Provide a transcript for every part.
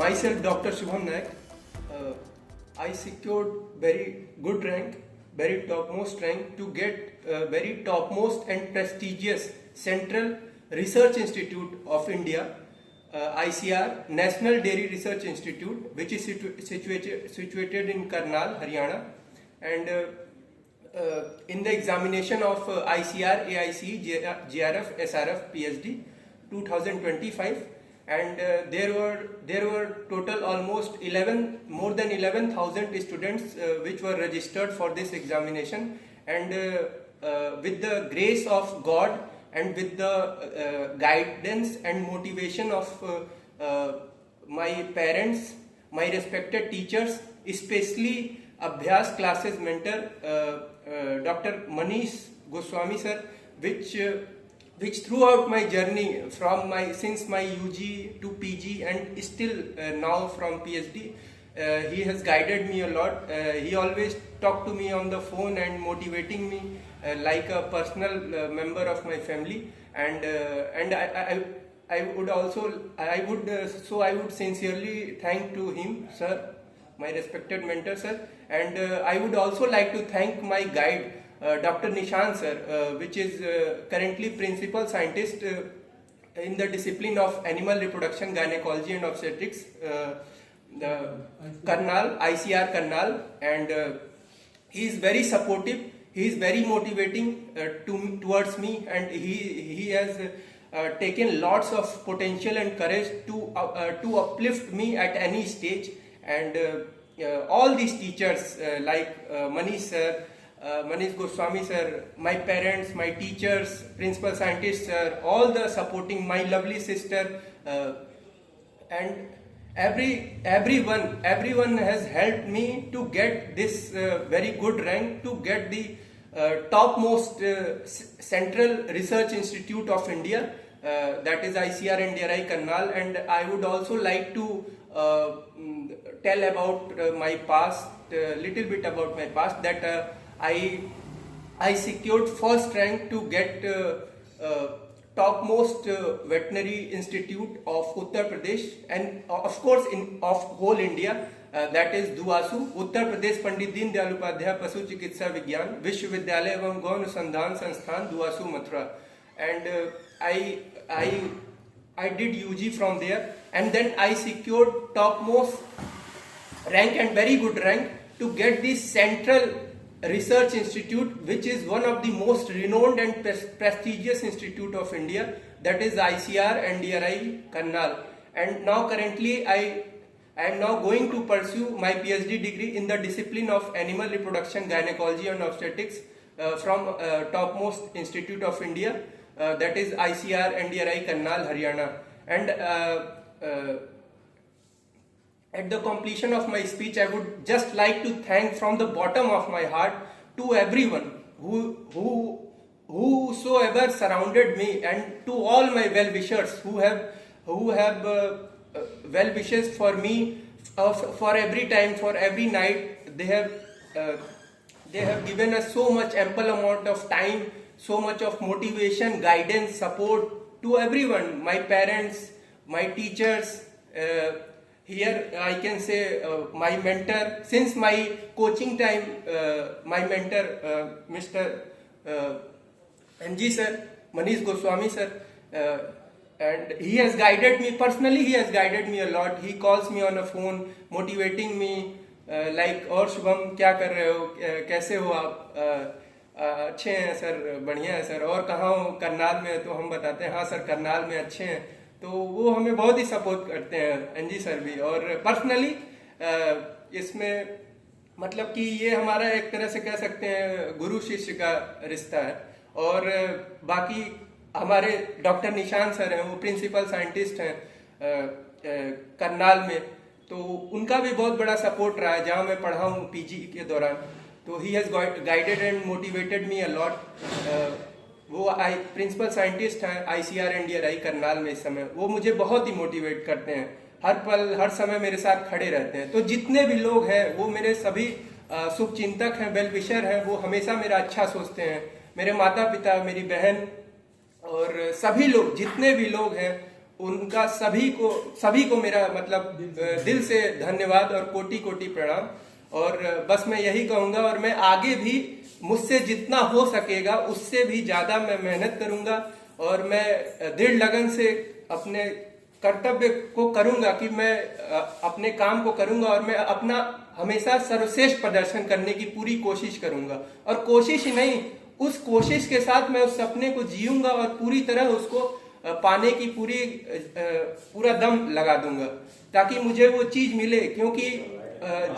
Myself, Dr. Shubham Naik. I secured very good rank, very topmost rank to get very topmost and prestigious Central Research Institute of India, ICR, National Dairy Research Institute, which is situated in Karnal, Haryana. And in the examination of ICR, AIC, JRF, SRF, PhD 2025, and there were total almost more than 11,000 students which were registered for this examination, and with the grace of God and with the guidance and motivation of my parents, my respected teachers, especially Abhyas classes mentor Dr. Manish Goswami sir, which throughout my journey since my UG to PG and still now from PhD, he has guided me a lot. He always talked to me on the phone and motivating me like a personal member of my family. And I would sincerely thank to him, sir, my respected mentor, sir. And I would also like to thank my guide, Dr. Nishan sir, which is currently principal scientist in the discipline of animal reproduction, gynecology and obstetrics, Karnal, ICR Karnal, and he is very supportive. He is very motivating towards me, and he has taken lots of potential and courage to uplift me at any stage. And all these teachers like Manish sir, Manish Goswami sir, my parents, my teachers, principal scientists sir, all the supporting, my lovely sister, and everyone has helped me to get this very good rank, to get the topmost Central Research Institute of India, that is ICR and DRI Karnal. And I would also like to tell about my past, little bit about my past, that I secured first rank to get topmost veterinary institute of Uttar Pradesh, and of course of whole India, that is DUASU, Uttar Pradesh Pandit Deen Dayal Upadhyay Pasu Chikitsa Vigyan Vishwavidyalaya एवं गौ अनुसंधान संस्थान DUASU Mathura. And I did UG from there, and then I secured topmost rank and very good rank to get the Central Research Institute, which is one of the most renowned and prestigious institute of India, that is ICR and DRI Karnal. And now currently I am now going to pursue my PhD degree in the discipline of animal reproduction, gynecology and obstetrics from topmost institute of India, that is ICR and DRI Karnal, Haryana. And at the completion of my speech, I would just like to thank from the bottom of my heart to everyone whosoever surrounded me, and to all my well-wishers who have well wishes for me for every time, for every night. They have given us so much ample amount of time, so much of motivation, guidance, support to everyone, my parents, my teachers. Here I can say my mentor, since my coaching time, my mentor Mr. MG sir, Manish Goswami sir, and he has guided me personally. He has guided me a lot. He calls me on a phone, motivating me like, और शुभम क्या कर रहे हो, कैसे हो आप, अच्छे हैं सर, बढ़िया है सर, और कहाँ हो, करनाल में, तो हम बताते हैं हाँ सर करनाल में अच्छे हैं. तो वो हमें बहुत ही सपोर्ट करते हैं एनजी सर भी. और पर्सनली इसमें मतलब कि ये हमारा एक तरह से कह सकते हैं गुरु शिष्य का रिश्ता है. और बाकी हमारे डॉक्टर निशान सर हैं, वो प्रिंसिपल साइंटिस्ट हैं करनाल में, तो उनका भी बहुत बड़ा सपोर्ट रहा है जहाँ मैं पढ़ा हूँ पीजी के दौरान. तो he has guided and motivated me a lot. वो प्रिंसिपल साइंटिस्ट हैं ICR एंड DRI करनाल में इस समय. वो मुझे बहुत ही मोटिवेट करते हैं, हर पल हर समय मेरे साथ खड़े रहते हैं. तो जितने भी लोग हैं वो मेरे सभी शुभचिंतक हैं, वेल विशर हैं. वो हमेशा मेरा अच्छा सोचते हैं. मेरे माता पिता, मेरी बहन और सभी लोग, जितने भी लोग हैं उनका सभी को मेरा मतलब दिल से धन्यवाद और कोटि कोटि प्रणाम। और बस मैं यही कहूंगा, और मैं आगे भी मुझसे जितना हो सकेगा उससे भी ज्यादा मैं मेहनत करूंगा, और मैं दृढ़ लगन से अपने कर्तव्य को करूंगा कि मैं अपने काम को करूंगा, और मैं अपना हमेशा सर्वश्रेष्ठ प्रदर्शन करने की पूरी कोशिश करूंगा। और कोशिश ही नहीं, उस कोशिश के साथ मैं उस सपने को जीऊंगा और पूरी तरह उसको पाने की पूरा दम लगा दूंगा, ताकि मुझे वो चीज मिले। क्योंकि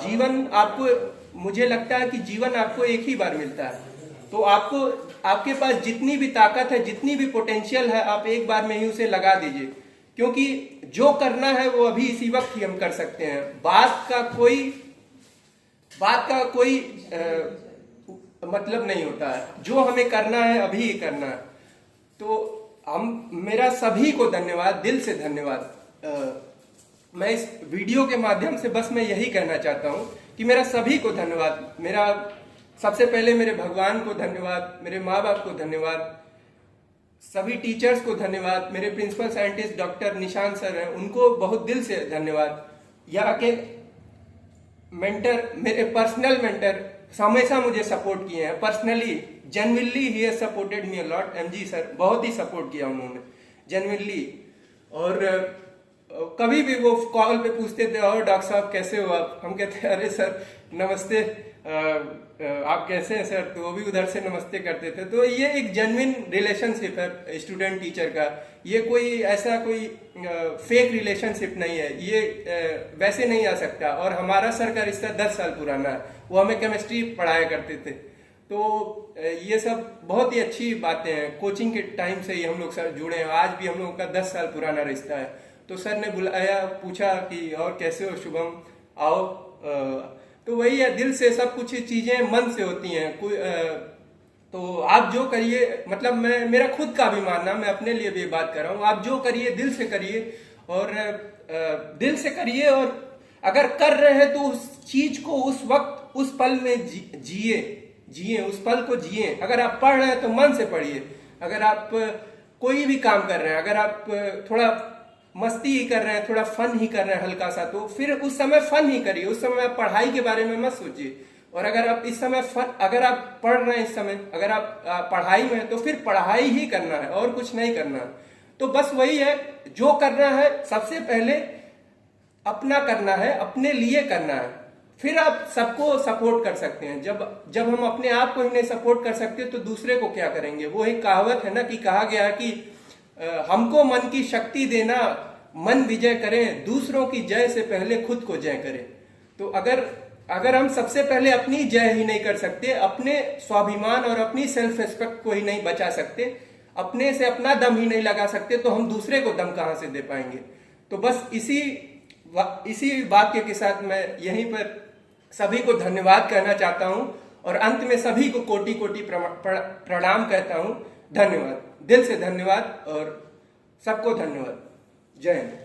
जीवन आपको, मुझे लगता है कि जीवन आपको एक ही बार मिलता है, तो आपके पास जितनी भी ताकत है, जितनी भी पोटेंशियल है, आप एक बार में ही उसे लगा दीजिए। क्योंकि जो करना है वो अभी इसी वक्त ही हम कर सकते हैं। बात का कोई मतलब नहीं होता है, जो हमें करना है अभी ही करना है। तो मेरा सभी को धन्यवाद, दिल से धन्यवाद। मैं इस वीडियो के माध्यम से बस मैं यही कहना चाहता हूं कि मेरा सभी को धन्यवाद। मेरा सबसे पहले मेरे भगवान को धन्यवाद, मेरे माँ बाप को धन्यवाद, सभी टीचर्स को धन्यवाद, मेरे principal scientist doctor Nishant sir हैं, उनको बहुत दिल से धन्यवाद। यहाँ के मेंटर, मेरे पर्सनल मेंटर हमेशा मुझे सपोर्ट किए हैं, personally, genuinely he has supported me a lot. MG sir बहुत ही सपोर्ट किया उन्होंने, जेन्युइनली। और कभी भी वो कॉल पे पूछते थे, और डॉक्टर साहब कैसे हो आप? हम कहते अरे सर नमस्ते, आप कैसे हैं सर? तो वो भी उधर से नमस्ते करते थे। तो ये एक जेन्युइन रिलेशनशिप है स्टूडेंट टीचर का, ये कोई ऐसा कोई फेक रिलेशनशिप नहीं है, ये वैसे नहीं आ सकता। और हमारा सर का रिश्ता 10 साल पुराना है, वो हमें केमिस्ट्री पढ़ाया करते थे। तो ये सब बहुत ही अच्छी बातें हैं। कोचिंग के टाइम से ही हम लोग सर जुड़े हैं, आज भी हम लोगों का 10 साल पुराना रिश्ता है। तो सर ने बुलाया, पूछा कि और कैसे हो शुभम, आओ। तो वही है, दिल से सब कुछ चीजें मन से होती हैं। तो आप जो करिए, मतलब मेरा खुद का भी मानना, मैं अपने लिए भी बात कर रहा हूँ, आप जो करिए दिल से करिए, और दिल से करिए। और अगर कर रहे हैं तो उस चीज को उस वक्त उस पल में जिए, उस पल को जिए। अगर आप पढ़ रहे हैं तो मन से पढ़िए, अगर आप कोई भी काम कर रहे हैं, अगर आप थोड़ा मस्ती ही कर रहे हैं, थोड़ा फन ही कर रहे हैं हल्का सा, तो फिर उस समय फन ही करिए, उस समय आप पढ़ाई के बारे में मत सोचिए। और अगर आप इस समय अगर आप पढ़ रहे हैं, इस समय अगर आप पढ़ाई में हैं, तो फिर पढ़ाई ही करना है और कुछ नहीं करना है। तो बस वही है, जो करना है सबसे पहले अपना करना है, अपने लिए करना है, फिर आप सबको सपोर्ट कर सकते हैं। जब हम अपने आप को ही नहीं सपोर्ट कर सकते तो दूसरे को क्या करेंगे? वो एक कहावत है ना, कि कहा गया कि हमको मन की शक्ति देना, मन विजय करें, दूसरों की जय से पहले खुद को जय करें। तो अगर हम सबसे पहले अपनी जय ही नहीं कर सकते, अपने स्वाभिमान और अपनी सेल्फ रिस्पेक्ट को ही नहीं बचा सकते, अपने से अपना दम ही नहीं लगा सकते, तो हम दूसरे को दम कहां से दे पाएंगे? तो बस इसी वाक्य के साथ मैं यहीं पर सभी को धन्यवाद कहना चाहता हूं, और अंत में सभी को कोटि कोटि प्रणाम कहता हूं। धन्यवाद, दिल से धन्यवाद, और सबको धन्यवाद। जय हिंद।